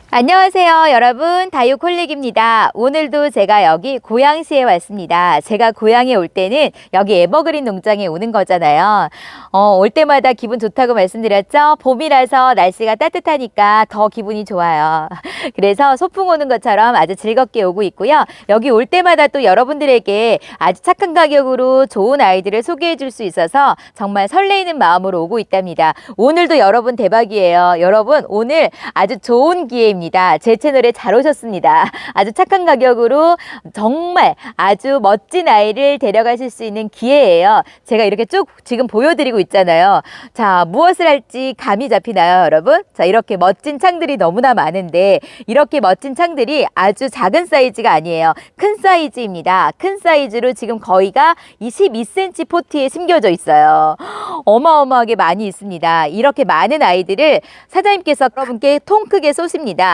안녕하세요 여러분, 다육홀릭입니다. 오늘도 제가 여기 고양시에 왔습니다. 제가 고양에 올 때는 여기 에버그린 농장에 오는 거잖아요. 올 때마다 기분 좋다고 말씀드렸죠. 봄이라서 날씨가 따뜻하니까 더 기분이 좋아요. 그래서 소풍 오는 것처럼 아주 즐겁게 오고 있고요. 여기 올 때마다 또 여러분들에게 아주 착한 가격으로 좋은 아이들을 소개해 줄 수 있어서 정말 설레이는 마음으로 오고 있답니다. 오늘도 여러분 대박이에요. 여러분 오늘 아주 좋은 기회입니다. 제 채널에 잘 오셨습니다. 아주 착한 가격으로 정말 아주 멋진 아이를 데려가실 수 있는 기회예요. 제가 이렇게 쭉 지금 보여드리고 있잖아요. 자, 무엇을 할지 감이 잡히나요, 여러분? 자, 이렇게 멋진 창들이 너무나 많은데 이렇게 멋진 창들이 아주 작은 사이즈가 아니에요. 큰 사이즈입니다. 큰 사이즈로 지금 거의가 22cm 포트에 심겨져 있어요. 어마어마하게 많이 있습니다. 이렇게 많은 아이들을 사장님께서 여러분께 통 크게 쏘십니다.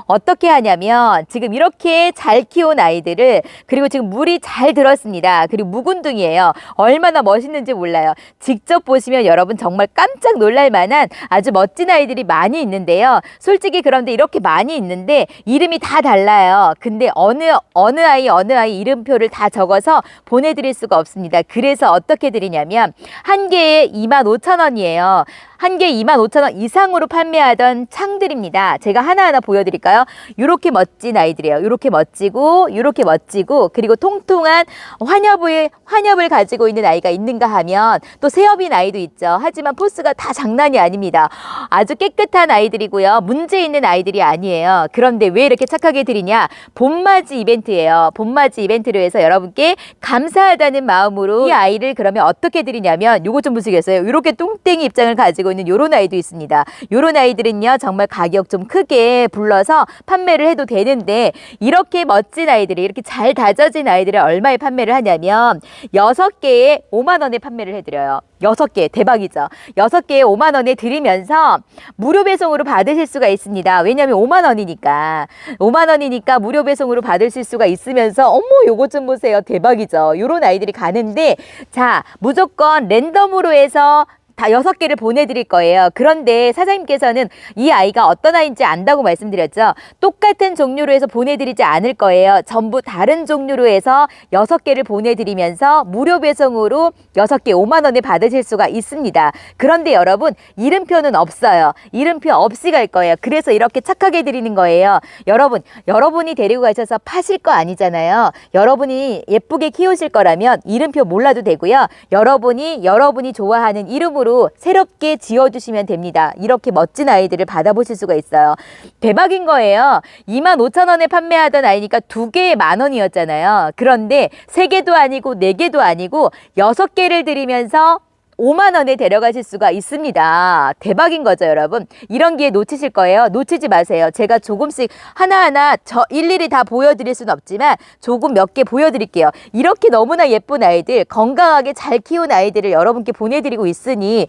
어떻게 하냐면 지금 이렇게 잘 키운 아이들을, 그리고 지금 물이 잘 들었습니다. 그리고 묵은둥이에요. 얼마나 멋있는지 몰라요. 직접 보시면 여러분 정말 깜짝 놀랄 만한 아주 멋진 아이들이 많이 있는데요. 솔직히 그런데 이렇게 많이 있는데 이름이 다 달라요. 근데 어느 아이 이름표를 다 적어서 보내드릴 수가 없습니다. 그래서 어떻게 드리냐면 한 개에 25,000원이에요. 한 개에 25,000원 이상으로 판매하던 창들입니다. 제가 하나하나 보여드릴까요? 이렇게 멋진 아이들이에요. 이렇게 멋지고, 이렇게 멋지고, 그리고 통통한 환엽을 가지고 있는 아이가 있는가 하면 또 새업인 아이도 있죠. 하지만 포스가 다 장난이 아닙니다. 아주 깨끗한 아이들이고요. 문제 있는 아이들이 아니에요. 그런데 왜 이렇게 착하게 드리냐? 봄맞이 이벤트예요. 봄맞이 이벤트로 해서 여러분께 감사하다는 마음으로 이 아이를 그러면 어떻게 드리냐면 요거 좀 보시겠어요? 이렇게 뚱땡이 입장을 가지고 있는 요런 아이도 있습니다. 요런 아이들은요 정말 가격 좀 크게 불러서 판매를 해도 되는데, 이렇게 멋진 아이들이, 이렇게 잘 다져진 아이들을 얼마에 판매를 하냐면 6개에 5만 원에 판매를 해드려요. 6개 대박이죠. 6개에 5만 원에 드리면서 무료 배송으로 받으실 수가 있습니다. 왜냐하면 5만 원이니까 5만 원이니까 무료 배송으로 받으실 수가 있으면서, 어머 요거 좀 보세요. 대박이죠. 요런 아이들이 가는데, 자 무조건 랜덤으로 해서 다 6개를 보내드릴 거예요. 그런데 사장님께서는 이 아이가 어떤 아이인지 안다고 말씀드렸죠. 똑같은 종류로 해서 보내드리지 않을 거예요. 전부 다른 종류로 해서 6개를 보내드리면서 무료 배송으로 6개 5만 원에 받으실 수가 있습니다. 그런데 여러분 이름표는 없어요. 이름표 없이 갈 거예요. 그래서 이렇게 착하게 드리는 거예요. 여러분이 데리고 가셔서 파실 거 아니잖아요. 여러분이 예쁘게 키우실 거라면 이름표 몰라도 되고요. 여러분이 좋아하는 이름으로 새롭게 지어주시면 됩니다. 이렇게 멋진 아이들을 받아보실 수가 있어요. 대박인 거예요. 25,000원에 판매하던 아이니까 2개에 10,000원이었잖아요. 그런데 3개도 아니고 4개도 아니고 6개를 드리면서 5만 원에 데려가실 수가 있습니다. 대박인 거죠, 여러분. 이런 기회 놓치실 거예요. 놓치지 마세요. 제가 조금씩 하나하나 일일이 다 보여드릴 수는 없지만 조금 몇 개 보여드릴게요. 이렇게 너무나 예쁜 아이들, 건강하게 잘 키운 아이들을 여러분께 보내드리고 있으니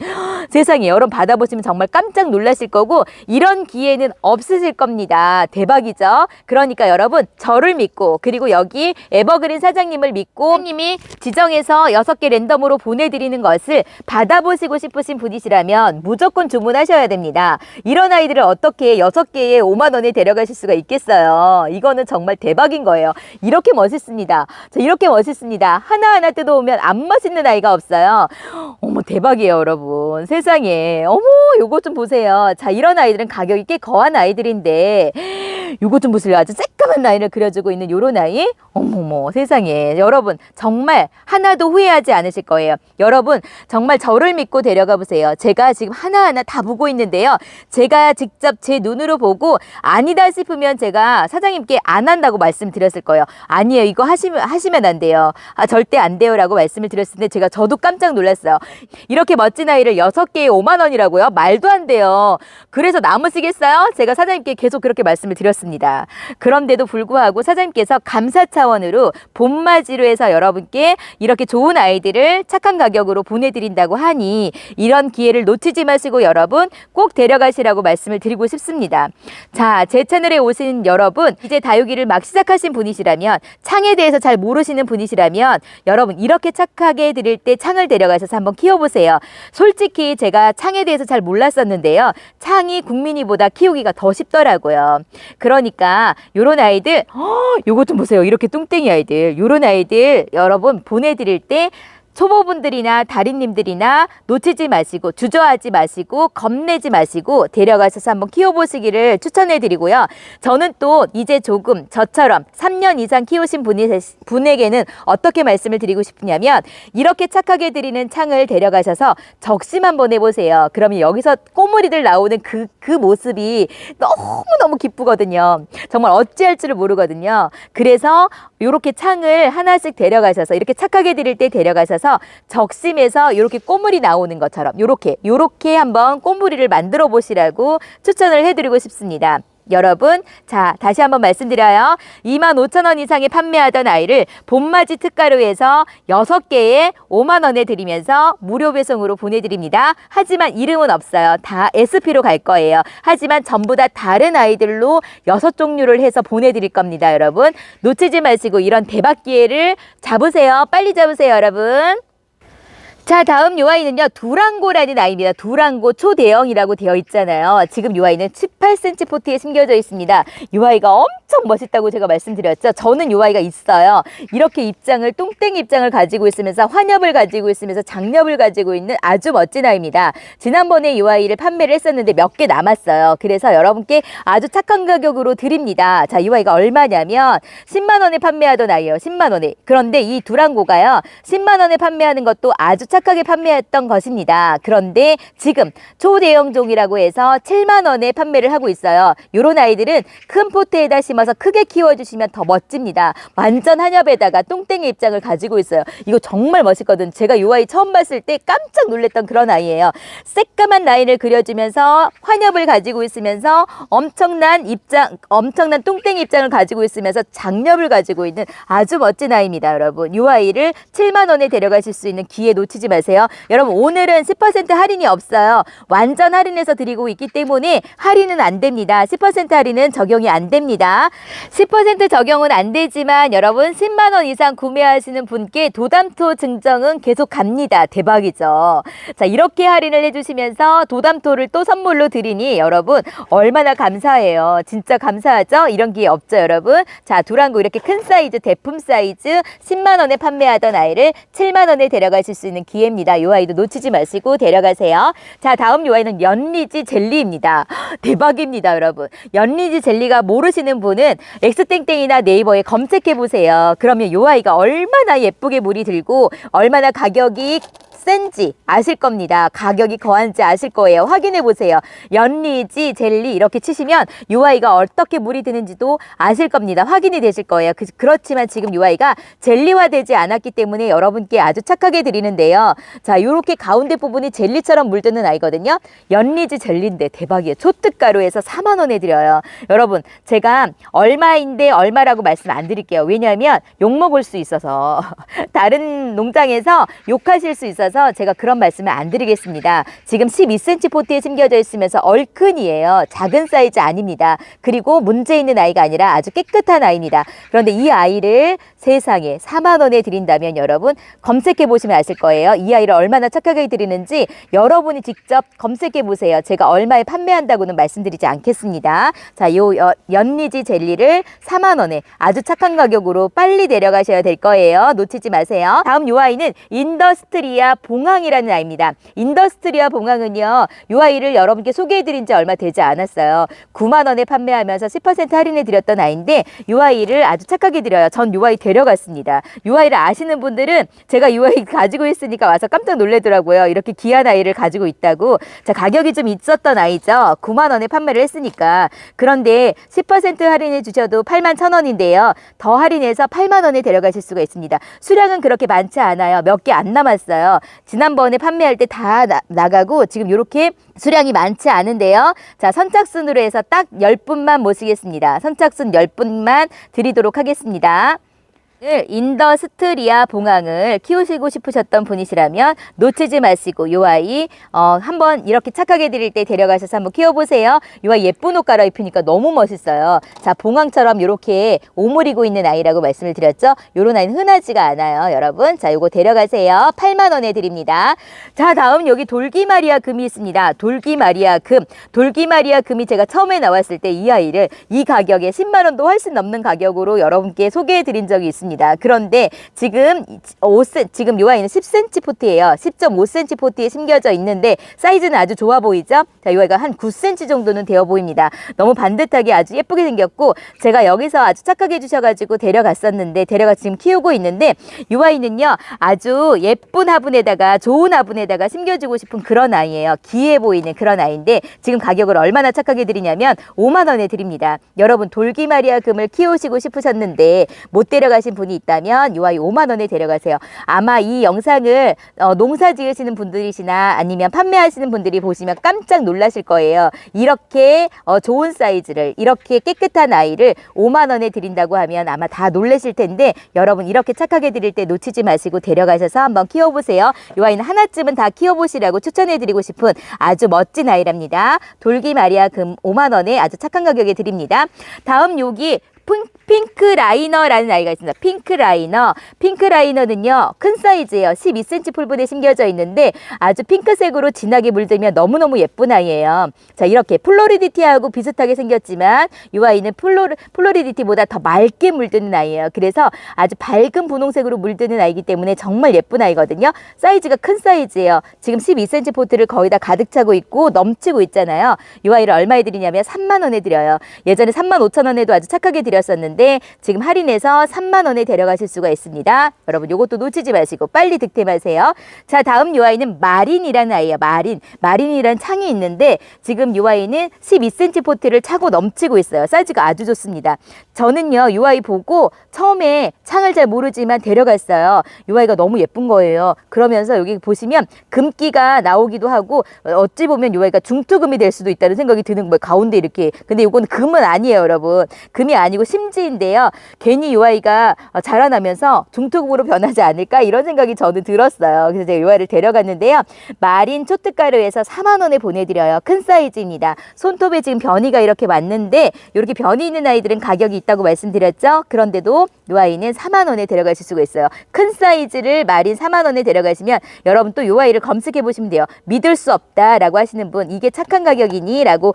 세상에, 여러분 받아보시면 정말 깜짝 놀라실 거고 이런 기회는 없으실 겁니다. 대박이죠? 그러니까 여러분 저를 믿고, 그리고 여기 에버그린 사장님을 믿고 사장님이 지정해서 6개 랜덤으로 보내드리는 것을 받아보시고 싶으신 분이시라면 무조건 주문하셔야 됩니다. 이런 아이들을 어떻게 6개에 5만 원에 데려가실 수가 있겠어요. 이거는 정말 대박인 거예요. 이렇게 멋있습니다. 이렇게 멋있습니다. 하나하나 뜯어오면 안 멋있는 아이가 없어요. 어머 대박이에요, 여러분. 세상에. 어머 요거 좀 보세요. 자, 이런 아이들은 가격이 꽤 거한 아이들인데 요거 좀 보세요. 아주 새까만 라인을 그려주고 있는 요런 아이. 어머머 세상에. 여러분 정말 하나도 후회하지 않으실 거예요. 여러분 정말 저를 믿고 데려가 보세요. 제가 지금 하나하나 다 보고 있는데요. 제가 직접 제 눈으로 보고 아니다 싶으면 제가 사장님께 안 한다고 말씀드렸을 거예요. 아니에요, 이거 하시면 안 돼요. 절대 안 돼요 라고 말씀을 드렸을 때 저도 깜짝 놀랐어요. 이렇게 멋진 아이를 6개에 5만 원이라고요? 말도 안 돼요. 그래서 남으시겠어요? 제가 사장님께 계속 그렇게 말씀을 드렸습니다. 주셨습니다. 그런데도 불구하고 사장님께서 감사 차원으로 봄맞이로 해서 여러분께 이렇게 좋은 아이들을 착한 가격으로 보내드린다고 하니 이런 기회를 놓치지 마시고 여러분 꼭 데려가시라고 말씀을 드리고 싶습니다. 자, 제 채널에 오신 여러분, 이제 다육이를 막 시작하신 분이시라면, 창에 대해서 잘 모르시는 분이시라면 여러분 이렇게 착하게 드릴 때 창을 데려가셔서 한번 키워보세요. 솔직히 제가 창에 대해서 잘 몰랐었는데요. 창이 국민이보다 키우기가 더 쉽더라고요. 그러니까 요런 아이들, 요거 좀 보세요. 이렇게 뚱땡이 아이들, 요런 아이들 여러분 보내드릴 때 초보분들이나 달인님들이나 놓치지 마시고 주저하지 마시고 겁내지 마시고 데려가셔서 한번 키워보시기를 추천해드리고요. 저는 또 이제 조금 저처럼 3년 이상 키우신 분에게는 어떻게 말씀을 드리고 싶으냐면 이렇게 착하게 드리는 창을 데려가셔서 적심 한번 해보세요. 그러면 여기서 꼬물이들 나오는 그 모습이 너무너무 기쁘거든요. 정말 어찌할 줄을 모르거든요. 그래서 이렇게 창을 하나씩 데려가셔서 이렇게 착하게 드릴 때 데려가셔서 적심에서 이렇게 꼬물이 나오는 것처럼 요렇게 한번 꼬물이를 만들어 보시라고 추천을 해드리고 싶습니다. 여러분, 자, 다시 한번 말씀드려요. 25,000원 이상에 판매하던 아이를 봄맞이 특가로 해서 6개에 5만 원에 드리면서 무료 배송으로 보내드립니다. 하지만 이름은 없어요. 다 SP로 갈 거예요. 하지만 전부 다 다른 아이들로 6종류를 해서 보내드릴 겁니다. 여러분, 놓치지 마시고 이런 대박 기회를 잡으세요. 빨리 잡으세요, 여러분. 자, 다음 요 아이는요, 두랑고라는 아이입니다. 두랑고 초대형이라고 되어 있잖아요. 지금 요 아이는 18cm 포트에 심겨져 있습니다. 요 아이가 엄청 멋있다고 제가 말씀드렸죠. 저는 요 아이가 있어요. 이렇게 똥땡이 입장을 가지고 있으면서 환엽을 가지고 있으면서 장엽을 가지고 있는 아주 멋진 아이입니다. 지난번에 요 아이를 판매를 했었는데 몇 개 남았어요. 그래서 여러분께 아주 착한 가격으로 드립니다. 자, 이 아이가 얼마냐면 10만 원에 판매하던 아이예요. 10만 원에. 그런데 이 두랑고가요, 10만 원에 판매하는 것도 아주 착하게 판매했던 것입니다. 그런데 지금 초대형종이라고 해서 7만 원에 판매를 하고 있어요. 요런 아이들은 큰 포트에다 심어서 크게 키워주시면 더 멋집니다. 완전 한엽에다가 똥땡이 입장을 가지고 있어요. 이거 정말 멋있거든. 제가 요 아이 처음 봤을 때 깜짝 놀랐던 그런 아이예요. 새까만 라인을 그려주면서 환엽을 가지고 있으면서 엄청난 똥땡이 입장을 가지고 있으면서 장엽을 가지고 있는 아주 멋진 아이입니다. 여러분, 요 아이를 7만 원에 데려가실 수 있는 기회 놓치지 마세요. 여러분, 오늘은 10% 할인이 없어요. 완전 할인해서 드리고 있기 때문에 할인은 안 됩니다. 10% 할인은 적용이 안 됩니다. 10% 적용은 안 되지만 여러분 10만 원 이상 구매하시는 분께 도담토 증정은 계속 갑니다. 대박이죠. 자, 이렇게 할인을 해주시면서 도담토를 또 선물로 드리니 여러분 얼마나 감사해요. 진짜 감사하죠? 이런 기회 없죠, 여러분. 자, 두랑고 이렇게 큰 사이즈, 대품 사이즈 10만 원에 판매하던 아이를 7만 원에 데려가실 수 있는 기회입니다. 이 아이도 놓치지 마시고 데려가세요. 자, 다음 이 아이는 연리지 젤리입니다. 대박입니다, 여러분. 연리지 젤리가 모르시는 분은 엑스땡땡이나 네이버에 검색해보세요. 그러면 이 아이가 얼마나 예쁘게 물이 들고 얼마나 가격이 센지 아실 겁니다. 가격이 거한지 아실 거예요. 확인해 보세요. 연리지 젤리 이렇게 치시면 이 아이가 어떻게 물이 드는지도 아실 겁니다. 확인이 되실 거예요. 그렇지만 지금 이 아이가 젤리화되지 않았기 때문에 여러분께 아주 착하게 드리는데요. 자, 이렇게 가운데 부분이 젤리처럼 물드는 아이거든요. 연리지 젤리인데 대박이에요. 초특가로 해서 4만 원에 드려요. 여러분, 제가 얼마인데 얼마라고 말씀 안 드릴게요. 왜냐하면 욕먹을 수 있어서 다른 농장에서 욕하실 수 있어서 제가 그런 말씀을 안 드리겠습니다. 지금 12cm 포트에 심겨져 있으면서 얼큰이에요. 작은 사이즈 아닙니다. 그리고 문제 있는 아이가 아니라 아주 깨끗한 아이입니다. 그런데 이 아이를 세상에 4만 원에 드린다면 여러분 검색해 보시면 아실 거예요. 이 아이를 얼마나 착하게 드리는지 여러분이 직접 검색해 보세요. 제가 얼마에 판매한다고는 말씀드리지 않겠습니다. 자, 요 연리지 젤리를 4만 원에 아주 착한 가격으로 빨리 데려가셔야 될 거예요. 놓치지 마세요. 다음 요 아이는 인더스트리아 봉황이라는 아이입니다. 인더스트리아 봉황은요, 이 아이를 여러분께 소개해드린 지 얼마 되지 않았어요. 9만 원에 판매하면서 10% 할인해 드렸던 아이인데 이 아이를 아주 착하게 드려요. 전 이 아이 데려갔습니다. 이 아이를 아시는 분들은 제가 이 아이 가지고 있으니까 와서 깜짝 놀라더라고요. 이렇게 귀한 아이를 가지고 있다고. 자, 가격이 좀 있었던 아이죠. 9만 원에 판매를 했으니까. 그런데 10% 할인해 주셔도 8만 1천 원인데요. 더 할인해서 8만 원에 데려가실 수가 있습니다. 수량은 그렇게 많지 않아요. 몇 개 안 남았어요. 지난번에 판매할 때 다 나가고 지금 이렇게 수량이 많지 않은데요. 자, 선착순으로 해서 딱 10분만 모시겠습니다. 선착순 10분만 드리도록 하겠습니다. 인더스트리아 봉황을 키우시고 싶으셨던 분이시라면 놓치지 마시고 요 아이 한번 이렇게 착하게 드릴 때 데려가셔서 한번 키워보세요. 요 아이 예쁜 옷 갈아입히니까 너무 멋있어요. 자, 봉황처럼 이렇게 오므리고 있는 아이라고 말씀을 드렸죠. 요런 아이는 흔하지가 않아요, 여러분. 자, 요거 데려가세요. 8만 원에 드립니다. 자, 다음 여기 돌기마리아 금이 있습니다. 돌기마리아 금. 돌기마리아 금이 제가 처음에 나왔을 때 이 아이를 이 가격에 10만 원도 훨씬 넘는 가격으로 여러분께 소개해 드린 적이 있습니다. 그런데 지금 지금 요 아이는 10cm 포트예요. 10.5cm 포트에 심겨져 있는데 사이즈는 아주 좋아 보이죠? 자, 요 아이가 한 9cm 정도는 되어 보입니다. 너무 반듯하게 아주 예쁘게 생겼고 제가 여기서 아주 착하게 해주셔가지고 데려갔었는데 지금 키우고 있는데 요 아이는요 아주 예쁜 화분에다가 좋은 화분에다가 심겨주고 싶은 그런 아이예요. 귀해 보이는 그런 아이인데 지금 가격을 얼마나 착하게 드리냐면 5만 원에 드립니다. 여러분 돌기마리아 금을 키우시고 싶으셨는데 못 데려가신 분이 있다면 이 아이 5만 원에 데려가세요. 아마 이 영상을 농사 지으시는 분들이시나 아니면 판매하시는 분들이 보시면 깜짝 놀라실 거예요. 이렇게 좋은 사이즈를 이렇게 깨끗한 아이를 5만 원에 드린다고 하면 아마 다 놀라실 텐데 여러분 이렇게 착하게 드릴 때 놓치지 마시고 데려가셔서 한번 키워보세요. 이 아이는 하나쯤은 다 키워보시라고 추천해드리고 싶은 아주 멋진 아이랍니다. 돌기마리아 금 5만 원에 아주 착한 가격에 드립니다. 다음 여기 핑크 라이너라는 아이가 있습니다. 핑크 라이너. 핑크 라이너는요, 큰 사이즈예요. 12cm 풀분에 심겨져 있는데 아주 핑크색으로 진하게 물들면 너무너무 예쁜 아이예요. 자, 이렇게 플로리디티하고 비슷하게 생겼지만 이 아이는 플로리디티보다 더 맑게 물드는 아이예요. 그래서 아주 밝은 분홍색으로 물드는 아이기 때문에 정말 예쁜 아이거든요. 사이즈가 큰 사이즈예요. 지금 12cm 포트를 거의 다 가득 차고 있고 넘치고 있잖아요. 이 아이를 얼마에 드리냐면 3만 원에 드려요. 예전에 3만 5천 원에도 아주 착하게 드렸었는데 지금 할인해서 3만 원에 데려가실 수가 있습니다. 여러분 요것도 놓치지 마시고 빨리 득템하세요. 자, 다음 요 아이는 마린이라는 아이예요. 마린이라는 창이 있는데 지금 요 아이는 12cm 포트를 차고 넘치고 있어요. 사이즈가 아주 좋습니다. 저는요 요 아이 보고 처음에 창을 잘 모르지만 데려갔어요. 요 아이가 너무 예쁜 거예요. 그러면서 여기 보시면 금기가 나오기도 하고 어찌 보면 요 아이가 중투금이 될 수도 있다는 생각이 드는 거예요. 가운데 이렇게. 근데 요거는 금은 아니에요, 여러분. 금이 아니고 심지인데요. 괜히 요 아이가 자라나면서 중투금으로 변하지 않을까 이런 생각이 저는 들었어요. 그래서 제가 요 아이를 데려갔는데요. 마린 초특가루에서 4만 원에 보내드려요. 큰 사이즈입니다. 손톱에 지금 변이가 이렇게 왔는데 이렇게 변이 있는 아이들은 가격이 있다고 말씀드렸죠. 그런데도 요 아이는 4만 원에 데려가실 수가 있어요. 큰 사이즈를 마린 4만 원에 데려가시면 여러분 또 요 아이를 검색해 보시면 돼요. 믿을 수 없다라고 하시는 분, 이게 착한 가격이니? 라고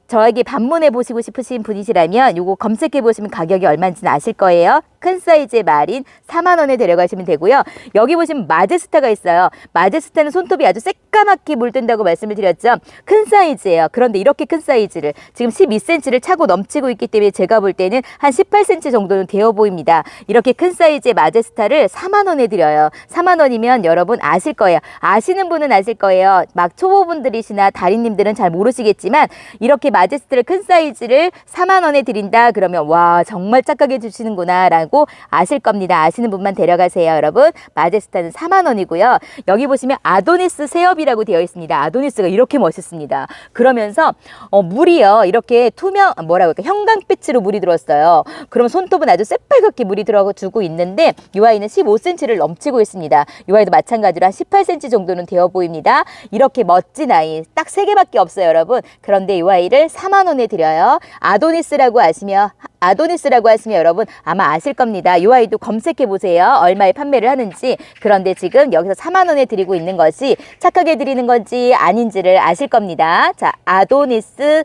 저에게 방문해 보시고 싶으신 분이시라면 요거 검색해 보시면 가격이 얼마인지는 아실 거예요. 큰 사이즈의 마린 4만 원에 데려가시면 되고요. 여기 보시면 마제스타가 있어요. 마제스타는 손톱이 아주 새까맣게 물든다고 말씀을 드렸죠. 큰 사이즈예요. 그런데 이렇게 큰 사이즈를 지금 12cm를 차고 넘치고 있기 때문에 제가 볼 때는 한 18cm 정도는 되어 보입니다. 이렇게 큰 사이즈의 마제스타를 4만 원에 드려요. 4만 원이면 여러분 아실 거예요. 아시는 분은 아실 거예요. 막 초보분들이시나 달인님들은 잘 모르시겠지만 이렇게 마제스타를 큰 사이즈를 4만 원에 드린다 그러면 와 정말 착하게 주시는구나 라고 아실 겁니다. 아시는 분만 데려가세요, 여러분. 마제스타는 4만 원이고요. 여기 보시면 아도니스 새엽이라고 되어 있습니다. 아도니스가 이렇게 멋있습니다. 그러면서 물이요 이렇게 투명 뭐라고 할까 형광빛으로 물이 들어왔어요. 그러면 손톱은 아주 새빨갛게 물이 들어주고 있는데 이 아이는 15cm를 넘치고 있습니다. 이 아이도 마찬가지로 한 18cm 정도는 되어 보입니다. 이렇게 멋진 아이 딱 3개밖에 없어요, 여러분. 그런데 이 아이를 4만 원에 드려요. 아도니스라고 하시면 여러분 아마 아실 겁니다. 이 아이도 검색해 보세요. 얼마에 판매를 하는지. 그런데 지금 여기서 4만 원에 드리고 있는 것이 착하게 드리는 건지 아닌지를 아실 겁니다. 자, 아도니스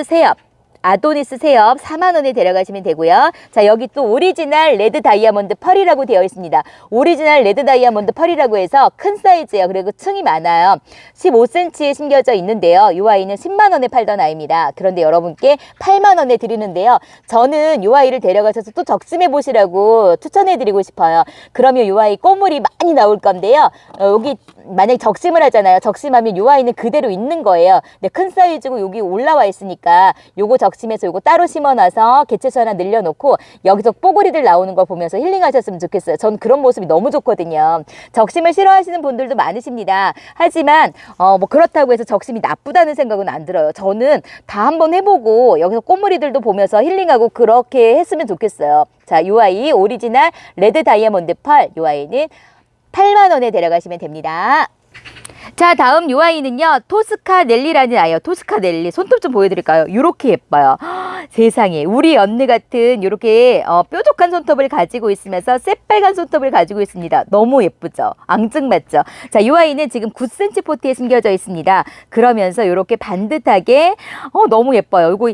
새엽. 아도니스 새엽 4만 원에 데려가시면 되고요. 자, 여기 또 오리지널 레드 다이아몬드 펄이라고 되어 있습니다. 오리지널 레드 다이아몬드 펄이라고 해서 큰 사이즈예요. 그리고 층이 많아요. 15cm에 심겨져 있는데요. 이 아이는 10만 원에 팔던 아이입니다. 그런데 여러분께 8만 원에 드리는데요. 저는 이 아이를 데려가셔서 또 적심해 보시라고 추천해 드리고 싶어요. 그러면 이 아이 꼬물이 많이 나올 건데요. 여기 만약에 적심을 하잖아요. 적심하면 이 아이는 그대로 있는 거예요. 근데 큰 사이즈고 여기 올라와 있으니까 요거 적심해서 요거 따로 심어놔서 개체수 하나 늘려놓고 여기서 뽀글이들 나오는 걸 보면서 힐링하셨으면 좋겠어요. 전 그런 모습이 너무 좋거든요. 적심을 싫어하시는 분들도 많으십니다. 하지만 뭐 그렇다고 해서 적심이 나쁘다는 생각은 안 들어요. 저는 다 한번 해보고 여기서 꽃무리들도 보면서 힐링하고 그렇게 했으면 좋겠어요. 자, 요 아이 오리지널 레드 다이아몬드 펄, 요 아이는 8만 원에 데려가시면 됩니다. 자, 다음 요 아이는요, 토스카 넬리라는 아이요. 토스카 넬리. 손톱 좀 보여드릴까요? 요렇게 예뻐요. 세상에. 우리 언니 같은 요렇게 뾰족한 손톱을 가지고 있으면서 새빨간 손톱을 가지고 있습니다. 너무 예쁘죠? 앙증맞죠? 자, 요 아이는 지금 9cm 포트에 숨겨져 있습니다. 그러면서 요렇게 반듯하게 너무 예뻐요. 요거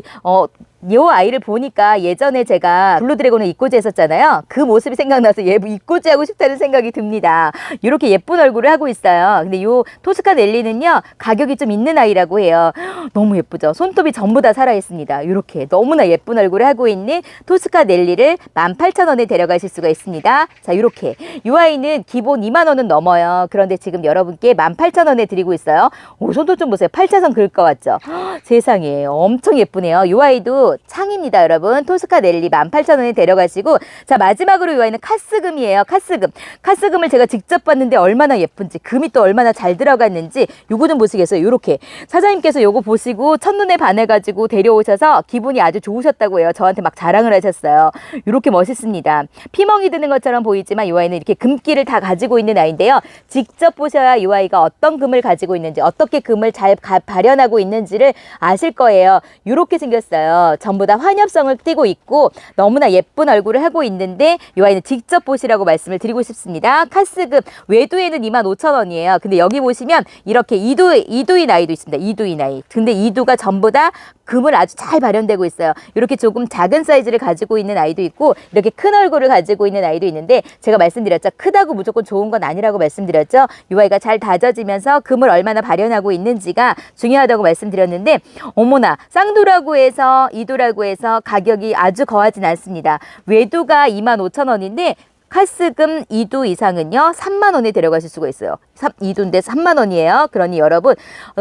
요 아이를 보니까 예전에 제가 블루드래곤을 이꼬지 했었잖아요. 그 모습이 생각나서 얘 이꼬지 하고 싶다는 생각이 듭니다. 이렇게 예쁜 얼굴을 하고 있어요. 근데 요 토스카 넬리는요, 가격이 좀 있는 아이라고 해요. 너무 예쁘죠? 손톱이 전부 다 살아있습니다. 이렇게 너무나 예쁜 얼굴을 하고 있는 토스카 넬리를 18,000원에 데려가실 수가 있습니다. 자, 이렇게 요 아이는 기본 2만 원은 넘어요. 그런데 지금 여러분께 18,000원에 드리고 있어요. 오, 손톱 좀 보세요. 팔자선 그을 것 같죠? 세상에 엄청 예쁘네요. 요 아이도 창입니다, 여러분. 토스카 넬리 18,000원에 데려가시고, 자, 마지막으로 이 아이는 카스금이에요. 카스금. 카스금을 제가 직접 봤는데 얼마나 예쁜지, 금이 또 얼마나 잘 들어갔는지 요거 좀 보시겠어요? 요렇게 사장님께서 요거 보시고 첫눈에 반해가지고 데려오셔서 기분이 아주 좋으셨다고 해요. 저한테 막 자랑을 하셨어요. 요렇게 멋있습니다. 피멍이 드는 것처럼 보이지만 이 아이는 이렇게 금기를 다 가지고 있는 아이인데요. 직접 보셔야 이 아이가 어떤 금을 가지고 있는지, 어떻게 금을 잘 발현하고 있는지를 아실 거예요. 요렇게 생겼어요. 전부 다 환엽성을 띠고 있고 너무나 예쁜 얼굴을 하고 있는데 이 아이는 직접 보시라고 말씀을 드리고 싶습니다. 카스금 외두에는 25,000원이에요. 근데 여기 보시면 이렇게 이두인 아이도 있습니다. 이두인 아이. 근데 이두가 전부 다 금을 아주 잘 발현되고 있어요. 이렇게 조금 작은 사이즈를 가지고 있는 아이도 있고 이렇게 큰 얼굴을 가지고 있는 아이도 있는데 제가 말씀드렸죠. 크다고 무조건 좋은 건 아니라고 말씀드렸죠. 이 아이가 잘 다져지면서 금을 얼마나 발현하고 있는지가 중요하다고 말씀드렸는데 어머나 쌍두라고 해서 이두라고 해서 가격이 아주 거하진 않습니다. 외두가 25,000원인데 카스금 2두 이상은요 3만 원에 데려가실 수가 있어요. 2두인데 3만 원이에요. 그러니 여러분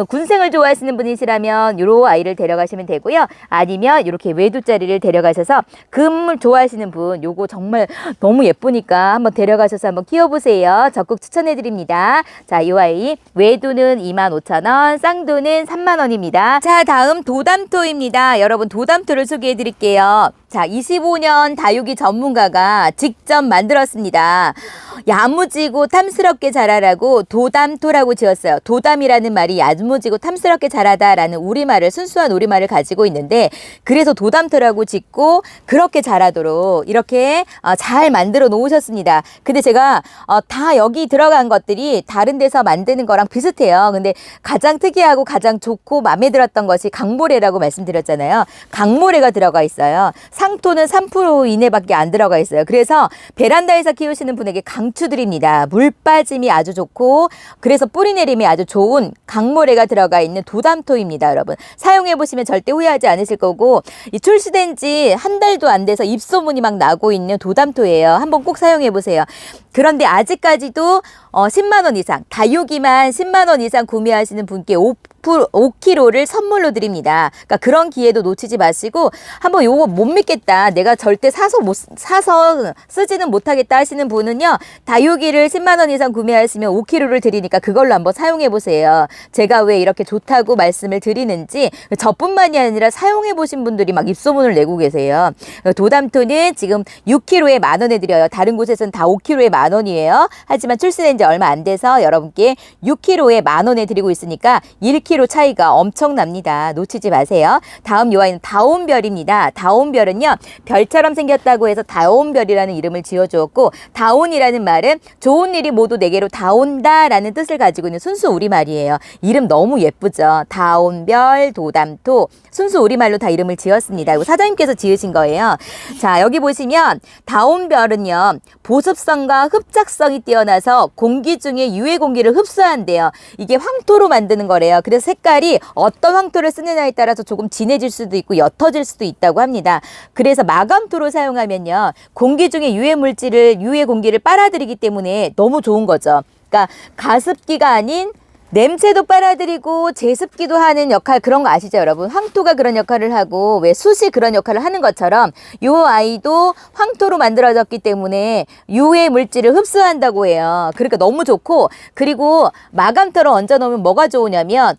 군생을 좋아하시는 분이시라면 요 아이를 데려가시면 되고요. 아니면 이렇게 외두짜리를 데려가셔서 금을 좋아하시는 분 요거 정말 너무 예쁘니까 한번 데려가셔서 한번 키워보세요. 적극 추천해드립니다. 자, 요 아이 외두는 25,000원, 쌍두는 3만 원입니다. 자, 다음 도담토입니다. 여러분 도담토를 소개해드릴게요. 자, 25년 다육이 전문가가 직접 만들었습니다. 야무지고 탐스럽게 자라라고 도담토라고 지었어요. 도담이라는 말이 야무지고 탐스럽게 자라다라는 우리말을 순수한 우리말을 가지고 있는데 그래서 도담토라고 짓고 그렇게 자라도록 이렇게 잘 만들어 놓으셨습니다. 근데 제가 다 여기 들어간 것들이 다른 데서 만드는 거랑 비슷해요. 근데 가장 특이하고 가장 좋고 마음에 들었던 것이 강모래라고 말씀드렸잖아요. 강모래가 들어가 있어요. 상토는 3% 이내밖에 안 들어가 있어요. 그래서 베란다에서 키우시는 분에게 강추드립니다. 물 빠짐이 아주 좋고 그래서 뿌리 내림이 아주 좋은 강모래가 들어가 있는 도담토입니다. 여러분 사용해보시면 절대 후회하지 않으실 거고 이 출시된 지 한 달도 안 돼서 입소문이 막 나고 있는 도담토예요. 한번 꼭 사용해보세요. 그런데 아직까지도 10만 원 이상 다육이만 10만 원 이상 구매하시는 분께 5kg를 선물로 드립니다. 그러니까 그런 기회도 놓치지 마시고 한번 요거 못 믿겠다. 내가 절대 사서 쓰지는 못하겠다 하시는 분은요. 다육이를 10만 원 이상 구매하시면 5kg를 드리니까 그걸로 한번 사용해 보세요. 제가 왜 이렇게 좋다고 말씀을 드리는지 저뿐만이 아니라 사용해 보신 분들이 막 입소문을 내고 계세요. 도담토는 지금 6kg에 만 원에 드려요. 다른 곳에서는 다 5kg에 만 원이에요. 하지만 출시된 지 얼마 안 돼서 여러분께 6kg에 만 원에 드리고 있으니까 1kg 차이가 엄청납니다. 놓치지 마세요. 다음 요 아이는 다온별입니다. 다온별은요. 별처럼 생겼다고 해서 다온별이라는 이름을 지어주었고 다온이라는 말은 좋은 일이 모두 내게로 다온다라는 뜻을 가지고 있는 순수 우리말이에요. 이름 너무 예쁘죠. 다온별, 도담토 순수 우리말로 다 이름을 지었습니다. 이거 사장님께서 지으신 거예요. 자, 여기 보시면 다온별은요. 보습성과 흡착성이 뛰어나서 공기 중에 유해 공기를 흡수한대요. 이게 황토로 만드는 거래요. 그래서 색깔이 어떤 황토를 쓰느냐에 따라서 조금 진해질 수도 있고 옅어질 수도 있다고 합니다. 그래서 마감토로 사용하면요. 공기 중에 유해 물질을, 유해 공기를 빨아들이기 때문에 너무 좋은 거죠. 그러니까 가습기가 아닌 냄새도 빨아들이고 제습기도 하는 역할 그런 거 아시죠 여러분? 황토가 그런 역할을 하고 왜 숯이 그런 역할을 하는 것처럼 요 아이도 황토로 만들어졌기 때문에 유해 물질을 흡수한다고 해요. 그러니까 너무 좋고 그리고 마감터로 얹어 놓으면 뭐가 좋으냐면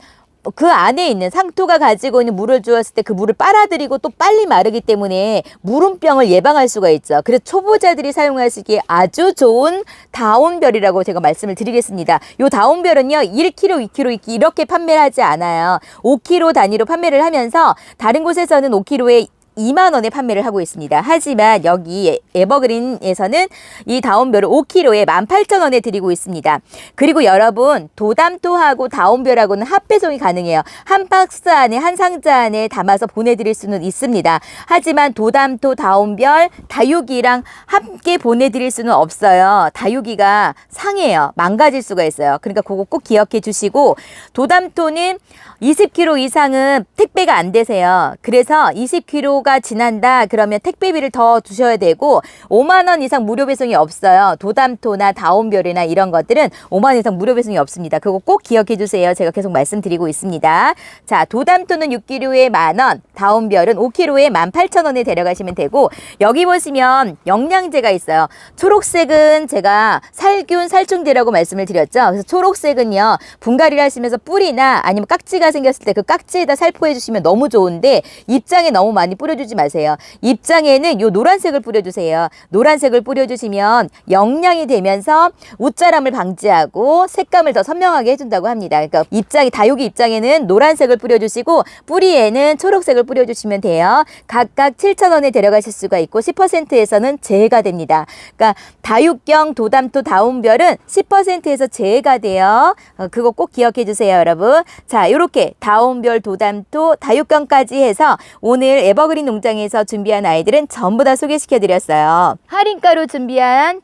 그 안에 있는 상토가 가지고 있는 물을 주었을 때 그 물을 빨아들이고 또 빨리 마르기 때문에 물음병을 예방할 수가 있죠. 그래서 초보자들이 사용하시기에 아주 좋은 다온별이라고 제가 말씀을 드리겠습니다. 요 다온별은요 1kg, 2kg 이렇게 판매를 하지 않아요. 5kg 단위로 판매를 하면서 다른 곳에서는 5kg에 2만 원에 판매를 하고 있습니다. 하지만 여기 에버그린에서는 이 다온별을 5kg에 18,000원에 드리고 있습니다. 그리고 여러분 도담토하고 다온별하고는 합배송이 가능해요. 한 박스 안에 한 상자 안에 담아서 보내드릴 수는 있습니다. 하지만 도담토, 다온별, 다육이랑 함께 보내드릴 수는 없어요. 다육이가 상해요. 망가질 수가 있어요. 그러니까 그거 꼭 기억해 주시고 도담토는 20kg 이상은 택배가 안 되세요. 그래서 20kg가 지난다 그러면 택배비를 더 주셔야 되고 5만 원 이상 무료 배송이 없어요. 도담토나 다온별이나 이런 것들은 5만 원 이상 무료 배송이 없습니다. 그거 꼭 기억해 주세요. 제가 계속 말씀드리고 있습니다. 자, 도담토는 6kg에 만원, 다온별은 5kg에 18,000원에 데려가시면 되고 여기 보시면 영양제가 있어요. 초록색은 제가 살균 살충제라고 말씀을 드렸죠. 그래서 초록색은요 분갈이를 하시면서 뿌리나 아니면 깍지가 생겼을 때 그 깍지에다 살포해 주시면 너무 좋은데 입장에 너무 많이 뿌려주지 마세요. 입장에는 요 노란색을 뿌려주세요. 노란색을 뿌려주시면 영양이 되면서 웃자람을 방지하고 색감을 더 선명하게 해준다고 합니다. 그러니까 다육이 입장에는 노란색을 뿌려주시고 뿌리에는 초록색을 뿌려주시면 돼요. 각각 7,000원에 데려가실 수가 있고 10%에서는 제외가 됩니다. 그러니까 다육경 도담토 다온별은 10%에서 제외가 돼요. 그거 꼭 기억해 주세요, 여러분. 자, 이렇게 다온별, 도담토, 다육경까지 해서 오늘 에버그린 농장에서 준비한 아이들은 전부 다 소개시켜 드렸어요. 할인가로 준비한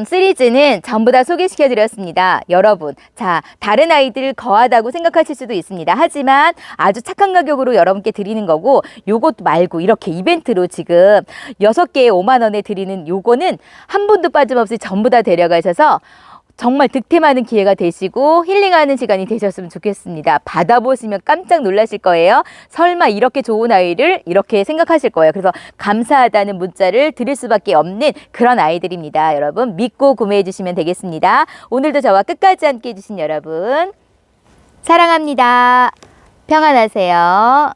시리즈는 전부 다 소개시켜 드렸습니다. 여러분, 자, 다른 아이들 거하다고 생각하실 수도 있습니다. 하지만 아주 착한 가격으로 여러분께 드리는 거고 요것 말고 이렇게 이벤트로 지금 6개에 5만 원에 드리는 요거는 한 분도 빠짐없이 전부 다 데려가셔서 정말 득템하는 기회가 되시고 힐링하는 시간이 되셨으면 좋겠습니다. 받아보시면 깜짝 놀라실 거예요. 설마 이렇게 좋은 아이를 이렇게 생각하실 거예요. 그래서 감사하다는 문자를 드릴 수밖에 없는 그런 아이들입니다. 여러분 믿고 구매해 주시면 되겠습니다. 오늘도 저와 끝까지 함께 해주신 여러분 사랑합니다. 평안하세요.